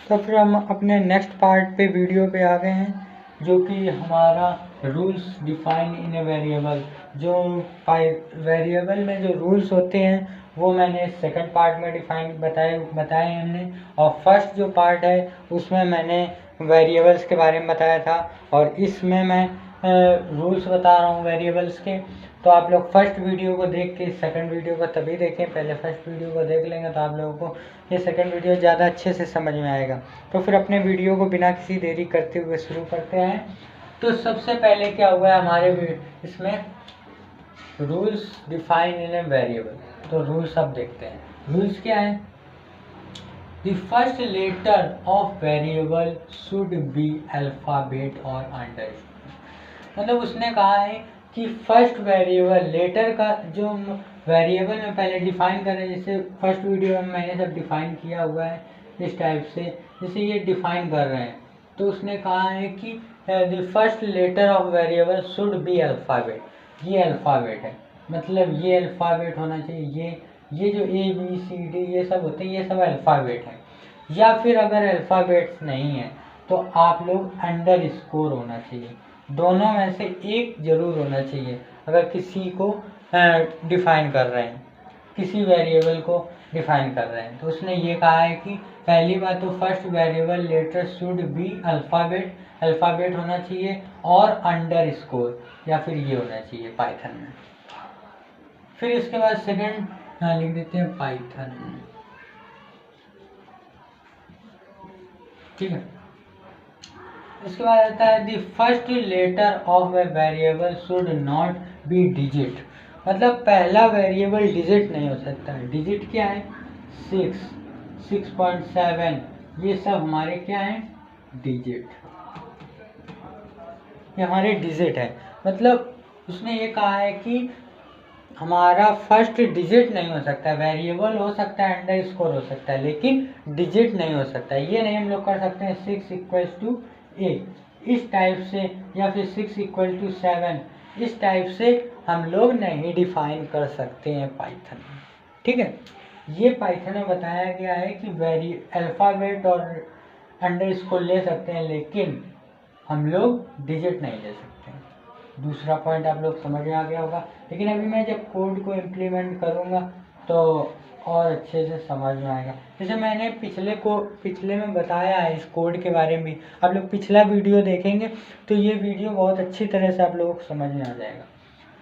तो फिर हम अपने नेक्स्ट पार्ट पे वीडियो पे आ गए हैं, जो कि हमारा rules define in a variable. जो वेरिएबल में जो रूल्स होते हैं वो मैंने सेकंड पार्ट में बताए हमने। और फर्स्ट जो पार्ट है उसमें मैंने वेरिएबल्स के बारे में बताया था, और इसमें मैं रूल्स बता रहा हूँ वेरिएबल्स के। तो आप लोग फर्स्ट वीडियो को देख के सेकंड वीडियो को तभी देखें, पहले फर्स्ट वीडियो को देख लेंगे तो आप लोगों को ये सेकंड वीडियो ज़्यादा अच्छे से समझ में आएगा। तो फिर अपने वीडियो को बिना किसी देरी करते हुए शुरू करते हैं। तो सबसे पहले क्या हुआ है हमारे इसमें, rules define in a variable. तो रूल्स अब देखते हैं, रूल्स क्या है। The first letter of variable should be alphabet और अंडरस्कोर। मतलब उसने कहा है कि फर्स्ट वेरिएबल लेटर का जो वेरिएबल में पहले डिफाइन कर रहे हैं, जैसे फर्स्ट वीडियो में मैंने सब डिफाइन किया हुआ है इस टाइप से, जैसे ये डिफाइन कर रहे हैं। तो उसने कहा है कि the first letter of variable should be alphabet. ये अल्फाबेट है, मतलब ये अल्फाबेट होना चाहिए। ये जो ए बी सी डी ये सब होते हैं, ये सब अल्फाबेट है। या फिर अगर अल्फाबेट्स नहीं है तो आप लोग अंडर स्कोर होना चाहिए। दोनों में से एक जरूर होना चाहिए अगर किसी को डिफाइन कर रहे हैं, किसी वेरिएबल को डिफाइन कर रहे हैं। तो उसने ये कहा है कि पहली बात तो first variable letter should be alphabet, alphabet होना चाहिए, और अंडर स्कोर या फिर ये होना चाहिए पाइथन में। फिर इसके बाद सेकंड लिख देते हैं पाइथन, ठीक है। इसके बाद आता है the first letter of a variable should not be digit. मतलब पहला वेरिएबल डिजिट नहीं हो सकता है। डिजिट क्या है, 6, 6.7, ये सब हमारे क्या है, डिजिट, ये हमारे डिजिट है। मतलब उसने ये कहा है कि हमारा फर्स्ट डिजिट नहीं हो सकता। वेरिएबल हो सकता है, अंडर स्कोर हो सकता है, लेकिन डिजिट नहीं हो सकता। ये नहीं हम लोग कर सकते हैं 6 इक्वल्स टू 8 इस टाइप से, या फिर 6 इक्वल टू 7 इस टाइप से हम लोग नहीं डिफाइन कर सकते हैं पाइथन में, ठीक है। ये पाइथन में बताया गया है कि अल्फाबेट और अंडर स्कोर ले सकते हैं, लेकिन हम लोग डिजिट नहीं ले सकते। दूसरा पॉइंट आप लोग समझ में आ गया होगा, लेकिन अभी मैं जब कोड को इम्प्लीमेंट करूँगा तो और अच्छे से समझ में आएगा। जैसे मैंने पिछले में बताया है इस कोड के बारे में, आप लोग पिछला वीडियो देखेंगे तो ये वीडियो बहुत अच्छी तरह से आप लोगों को समझ में आ जाएगा।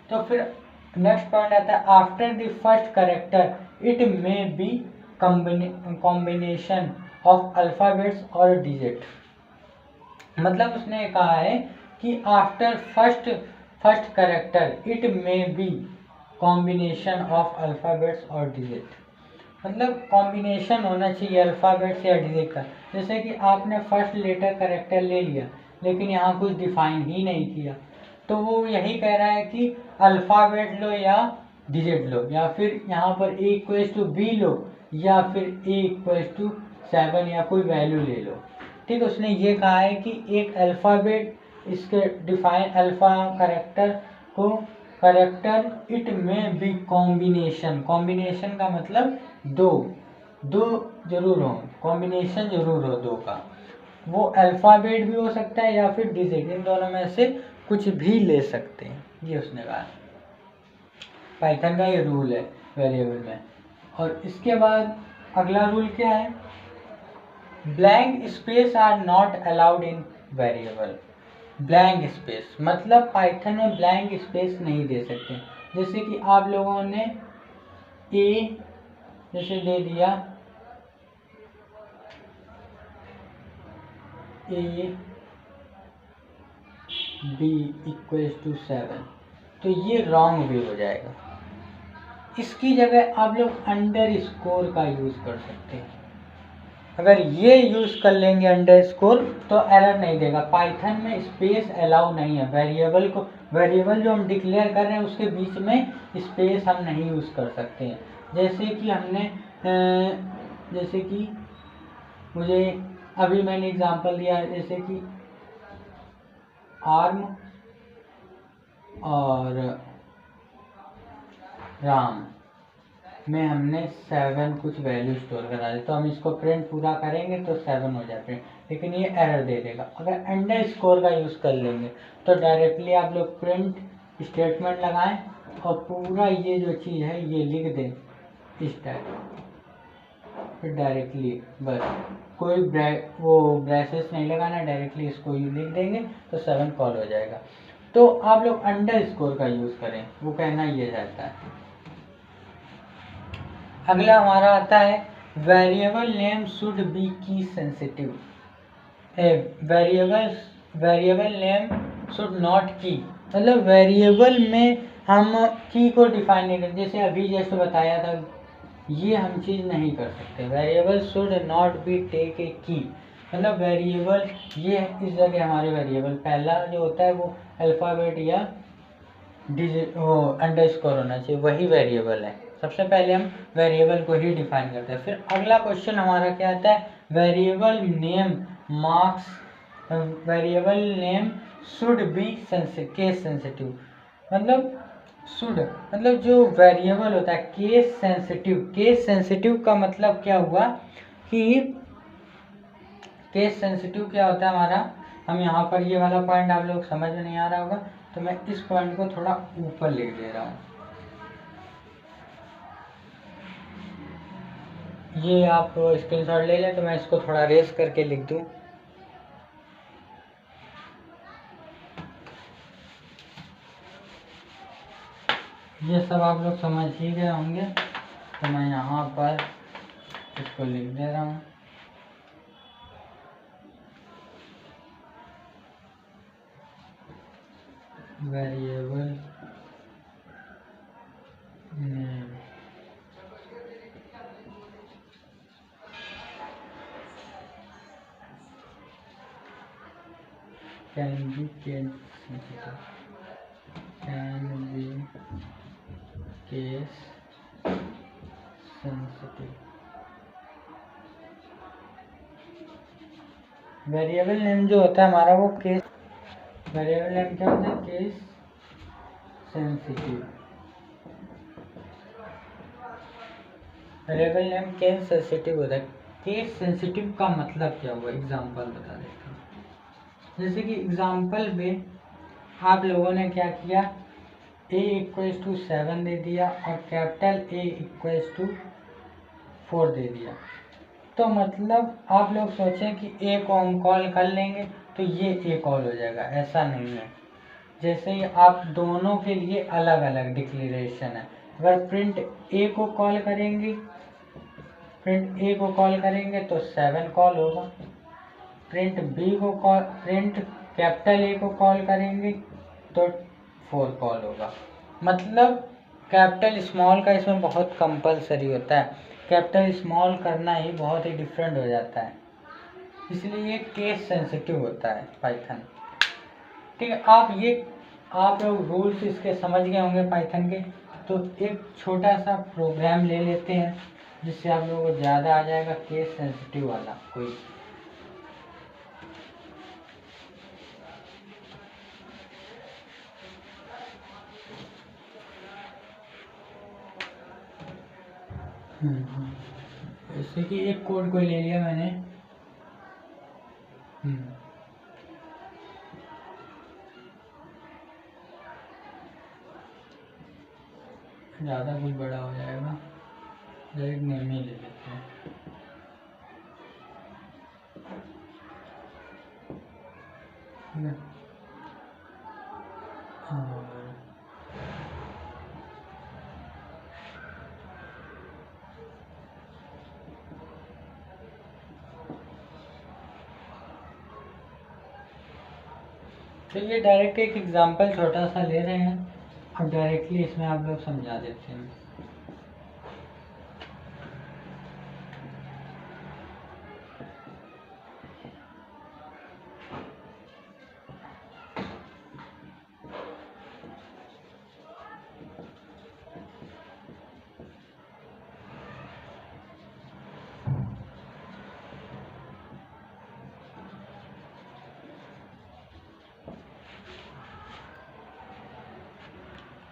तो फिर नेक्स्ट पॉइंट आता है after the first character it may be combination of alphabets और डिजिट। मतलब उसने कहा है कि after first character it may be combination of alphabets और डिजिट। मतलब कॉम्बिनेशन होना चाहिए अल्फाबेट्स या डिजिट का। जैसे कि आपने फर्स्ट लेटर करेक्टर ले लिया लेकिन यहाँ कुछ डिफाइन ही नहीं किया, तो वो यही कह रहा है कि अल्फाबेट लो या डिजिट लो, या फिर यहाँ पर ए इक्वल्स टू बी लो, या फिर ए इक्वल्स टू 7 या कोई वैल्यू ले लो, ठीक है। उसने ये कहा है कि एक अल्फाबेट इसके डिफाइन अल्फा करेक्टर को करेक्टर इट में बी कॉम्बिनेशन, कॉम्बिनेशन का मतलब दो जरूर हो, कॉम्बिनेशन जरूर हो दो का। वो अल्फाबेट भी हो सकता है या फिर डिजिट, इन दोनों में से कुछ भी ले सकते हैं, ये उसने कहा। पाइथन का ये रूल है वेरिएबल में। और इसके बाद अगला रूल क्या है, blank space are not allowed in variable. Blank space मतलब पाइथन में ब्लैंक स्पेस नहीं दे सकते। जैसे कि आप लोगों ने ए जैसे दे दिया ए बी इक्वल्स टू 7, तो ये रॉन्ग वे हो जाएगा। इसकी जगह आप लोग अंडर स्कोर का यूज कर सकते हैं। अगर ये यूज कर लेंगे अंडर स्कोर तो एरर नहीं देगा। पाइथन में स्पेस अलाउ नहीं है। वेरिएबल जो हम डिक्लेयर कर रहे हैं उसके बीच में स्पेस हम नहीं यूज कर सकते हैं। जैसे कि हमने जैसे कि मुझे अभी मैंने एग्जांपल दिया है, जैसे कि आर्म और राम में हमने 7 कुछ वैल्यू स्टोर करा दी, तो हम इसको प्रिंट पूरा करेंगे तो 7 हो जाए प्रिंट, लेकिन ये एरर दे देगा। अगर अंडर स्कोर का यूज़ कर लेंगे तो डायरेक्टली आप लोग प्रिंट स्टेटमेंट लगाएं और पूरा ये जो चीज़ है ये लिख दें इस टाइप, फिर डायरेक्टली बस कोई वो ब्रेसेस नहीं लगाना, डायरेक्टली इसको ही लिख देंगे तो 7 कॉल हो जाएगा। तो आप लोग अंडर स्कोर का यूज़ करें, वो कहना ये रहता है। अगला हमारा आता है वेरिएबल नेम शुड बी की sensitive. Variable name should not की, मतलब वेरिएबल में हम की को डिफाइन नहीं करते, जैसे अभी जैसे बताया था ये हम चीज़ नहीं कर सकते। Variable should not be take a key, मतलब वेरिएबल ये इस जगह हमारे वेरिएबल पहला जो होता है वो अल्फ़ाबेट या डिजिट वो अंडरस्कोर होना चाहिए, वही वेरिएबल है। सबसे पहले हम वेरिएबल को ही डिफाइन करते हैं। फिर अगला क्वेश्चन हमारा क्या आता है, variable name marks, variable name should be case sensitive, मतलब शुड मतलब जो वेरिएबल होता है केस सेंसिटिव। केस सेंसिटिव का मतलब क्या हुआ कि केस सेंसिटिव क्या होता है हमारा, हम यहाँ पर ये वाला पॉइंट आप लोग समझ में नहीं आ रहा होगा तो मैं इस पॉइंट को थोड़ा ऊपर लिख दे रहा हूँ। ये आप स्क्रीनशॉट ले लें तो मैं इसको थोड़ा रेस करके लिख दूँ। ये सब आप लोग समझ ही गए होंगे तो मैं यहाँ पर इसको लिख दे रहा हूँ। Variable name can be case sensitive. Variable name जो होता है हमारा वो केस, वेरिएबल नेम क्या होता है, case sensitive. Variable name case sensitive होता है। केस सेंसिटिव का मतलब क्या हुआ, एग्जांपल बता देता हूँ। जैसे कि एग्जांपल में आप लोगों ने क्या किया, a = 7 दे दिया और कैपिटल A = 4 दे दिया, तो मतलब आप लोग सोचें कि a को हम कॉल कर लेंगे तो ये a कॉल हो जाएगा, ऐसा नहीं है। जैसे ही आप दोनों के लिए अलग अलग डिक्लेरेशन है। अगर प्रिंट a को कॉल करेंगे तो 7 कॉल होगा, प्रिंट कैपिटल A को कॉल करेंगे तो 4 कॉल होगा। मतलब कैपिटल स्मॉल का इसमें बहुत कंपलसरी होता है, कैपिटल स्मॉल करना ही बहुत ही डिफरेंट हो जाता है, इसलिए ये केस सेंसिटिव होता है पाइथन। ठीक है, आप लोग रूल्स इसके समझ गए होंगे पाइथन के, तो एक छोटा सा प्रोग्राम ले लेते हैं जिससे आप लोगों को ज़्यादा आ जाएगा केस सेंसिटिव वाला कोई। जैसे कि एक कोड को ले लिया मैंने, ज़्यादा कुछ बड़ा हो जाएगा, डायरेक्ट नेम ही ले लेते हैं। तो ये डायरेक्ट एक एग्जांपल छोटा सा ले रहे हैं, अब डायरेक्टली इसमें आप लोग समझा देते हैं।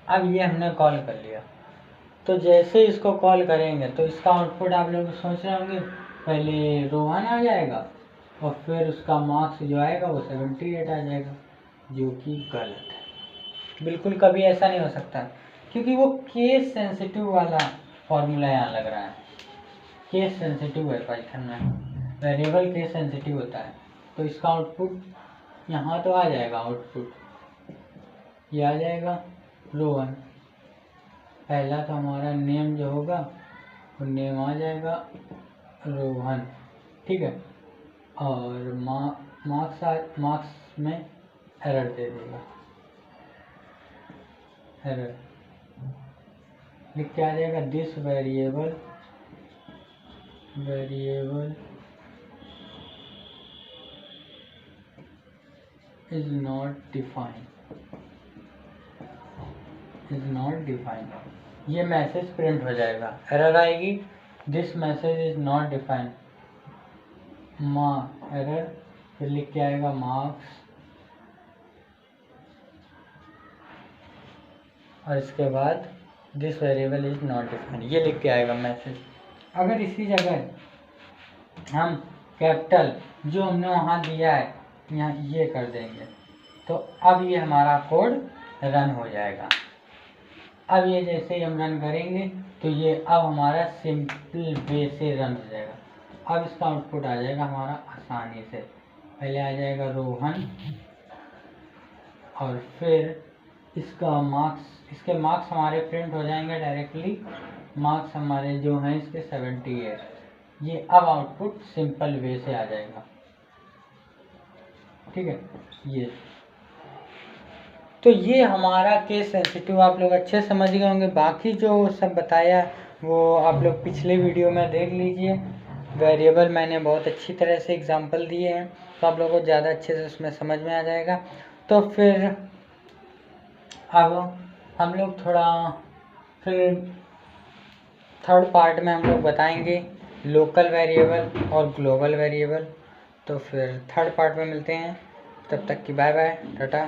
अब ये हमने कॉल कर लिया, तो जैसे इसको कॉल करेंगे तो इसका आउटपुट आप लोग सोच रहे होंगे पहले रोहन आ जाएगा और फिर उसका मार्क्स जो आएगा वो 78 आ जाएगा, जो कि गलत है। बिल्कुल कभी ऐसा नहीं हो सकता, क्योंकि वो केस सेंसिटिव वाला फॉर्मूला यहाँ लग रहा है। केस सेंसिटिव है पाइथन में, वेरिएबल केस सेंसिटिव होता है। तो इसका आउटपुट यहाँ तो आ जाएगा, आउटपुट ये आ जाएगा रोहन। पहला तो हमारा नेम जो होगा वो नेम आ जाएगा रोहन, ठीक है। और मार्क्स में एरर दे देगा, एरर लिख के आ जाएगा this variable is not defined। ये मैसेज प्रिंट हो जाएगा, एरर आएगी this message is not defined, error, फिर लिख के आएगा मार्क्स, और इसके बाद this variable is not defined, ये लिख के आएगा मैसेज। अगर इसी जगह हम कैपिटल जो हमने वहाँ दिया है यहाँ ये कर देंगे तो अब ये हमारा कोड रन हो जाएगा। अब ये जैसे ही हम रन करेंगे तो ये अब हमारा सिंपल वे से रन हो जाएगा। अब इसका आउटपुट आ जाएगा हमारा आसानी से, पहले आ जाएगा रोहन और फिर इसका मार्क्स, इसके मार्क्स हमारे प्रिंट हो जाएंगे डायरेक्टली, मार्क्स हमारे जो हैं इसके 78। ये अब आउटपुट सिंपल वे से आ जाएगा, ठीक है। ये तो ये हमारा केस सेंसिटिव आप लोग अच्छे समझ गए होंगे। बाकी जो सब बताया वो आप लोग पिछले वीडियो में देख लीजिए। वेरिएबल मैंने बहुत अच्छी तरह से एग्जांपल दिए हैं, तो आप लोगों को ज़्यादा अच्छे से उसमें समझ में आ जाएगा। तो फिर अब हम लोग थोड़ा फिर थर्ड पार्ट में हम लोग बताएंगे लोकल वेरिएबल और ग्लोबल वेरिएबल। तो फिर थर्ड पार्ट में मिलते हैं, तब तक की बाय बाय, टाटा।